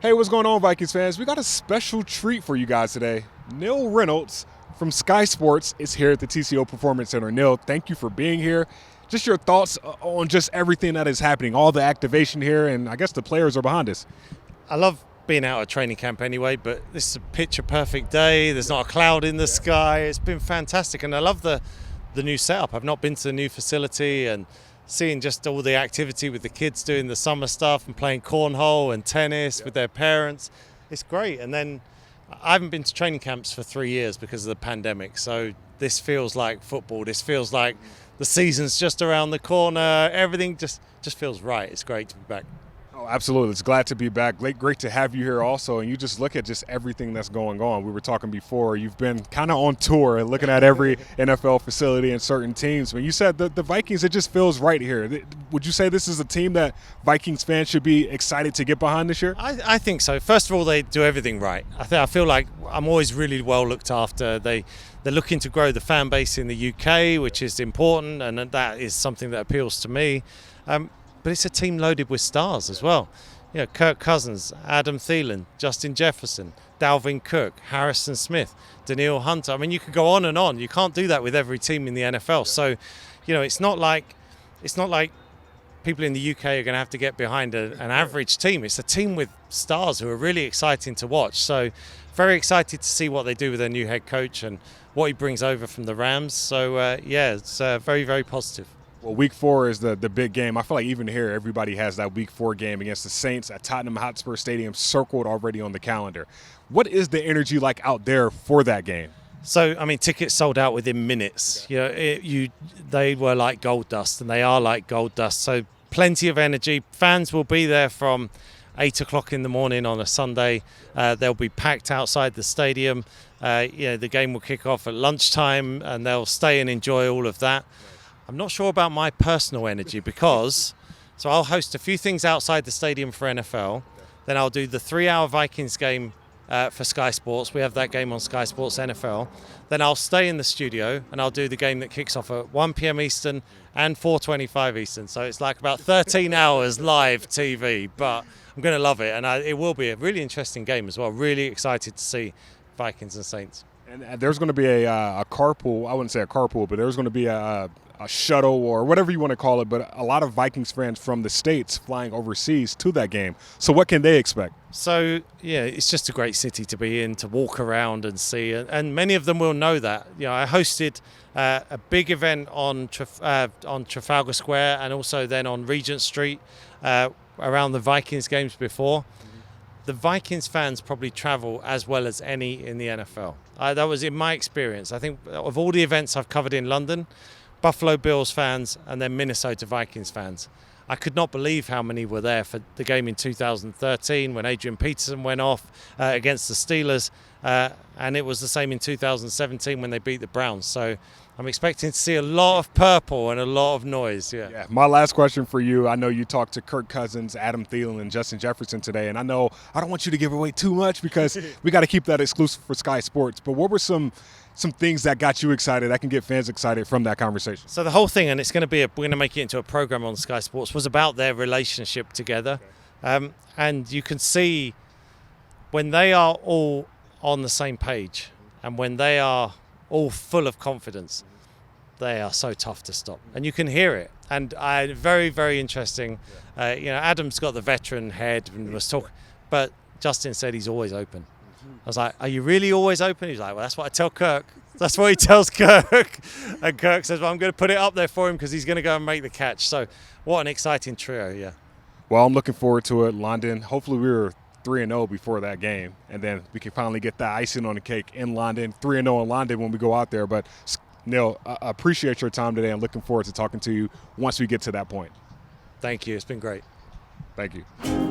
Hey, what's going on, Vikings fans? We got a special treat for you guys today. Neil Reynolds from Sky Sports is here at the TCO Performance Center. Neil, thank you for being here. Just your thoughts on just everything that is happening, all the activation here, and I guess the players are behind us. I love being out at training camp anyway, but this is a picture-perfect day. There's not a cloud in the sky. It's been fantastic, and I love the new setup. I've not been to the new facility, and seeing just all the activity with the kids doing the summer stuff and playing cornhole and tennis with their parents. It's great. And then I haven't been to training camps for 3 years because of the pandemic, so this feels like football. This feels like the season's just around the corner. Everything just feels right. It's great to be back. Oh, absolutely. It's glad to be back. Great to have you here also. And you just look at just everything that's going on. We were talking before. You've been kind of on tour and looking at every NFL facility and certain teams. When you said the Vikings, it just feels right here. Would you say this is a team that Vikings fans should be excited to get behind this year? I think so. First of all, they do everything right. I feel like I'm always really well looked after. They're looking to grow the fan base in the UK, which is important, and that is something that appeals to me. But it's a team loaded with stars as well. You know, Kirk Cousins, Adam Thielen, Justin Jefferson, Dalvin Cook, Harrison Smith, Danielle Hunter. I mean, you could go on and on. You can't do that with every team in the NFL. So, you know, it's not like people in the UK are going to have to get behind an average team. It's a team with stars who are really exciting to watch. So, very excited to see what they do with their new head coach and what he brings over from the Rams. So, it's very, very positive. Well, week 4 is the big game. I feel like even here, everybody has that week 4 game against the Saints at Tottenham Hotspur Stadium circled already on the calendar. What is the energy like out there for that game? So, I mean, tickets sold out within minutes. You know, they were like gold dust, and they are like gold dust. So, plenty of energy. Fans will be there from 8 o'clock in the morning on a Sunday. They'll be packed outside the stadium. The game will kick off at lunchtime, and they'll stay and enjoy all of that. I'm not sure about my personal energy because I'll host a few things outside the stadium for NFL. Then I'll do the 3-hour Vikings game for Sky Sports. We have that game on Sky Sports NFL. Then I'll stay in the studio and I'll do the game that kicks off at 1 p.m. Eastern and 4:25 Eastern. So it's like about 13 hours live TV, but I'm going to love it. And it will be a really interesting game as well. Really excited to see Vikings and Saints. And there's going to be a carpool. I wouldn't say a carpool, but there's going to be a shuttle or whatever you want to call it, but a lot of Vikings fans from the States flying overseas to that game. So what can they expect? So, yeah, it's just a great city to be in, to walk around and see. And many of them will know that. You know, I hosted a big event on Trafalgar Square and also then on Regent Street around the Vikings games before. The Vikings fans probably travel as well as any in the NFL. That was in my experience. I think of all the events I've covered in London, Buffalo Bills fans and then Minnesota Vikings fans. I could not believe how many were there for the game in 2013 when Adrian Peterson went off against the Steelers, and it was the same in 2017 when they beat the Browns. So I'm expecting to see a lot of purple and a lot of noise. Yeah. My last question for you. I know you talked to Kirk Cousins, Adam Thielen, and Justin Jefferson today, and I know I don't want you to give away too much because we got to keep that exclusive for Sky Sports. But what were some things that got you excited, that can get fans excited from that conversation? So the whole thing, and it's going to be we're going to make it into a program on Sky Sports, was about their relationship together. And you can see when they are all on the same page and when they are all full of confidence, they are so tough to stop. And you can hear it. And very, very interesting. Adam's got the veteran head and was talking, but Justin said he's always open. I was like, are you really always open? He's like, well, that's what I tell Kirk. That's what he tells Kirk. And Kirk says, well, I'm going to put it up there for him because he's going to go and make the catch. So what an exciting trio, yeah. Well, I'm looking forward to it, London. Hopefully we were 3-0 before that game, and then we can finally get that icing on the cake in London, 3-0 in London when we go out there. But, Neil, I appreciate your time today. I'm looking forward to talking to you once we get to that point. Thank you. It's been great. Thank you.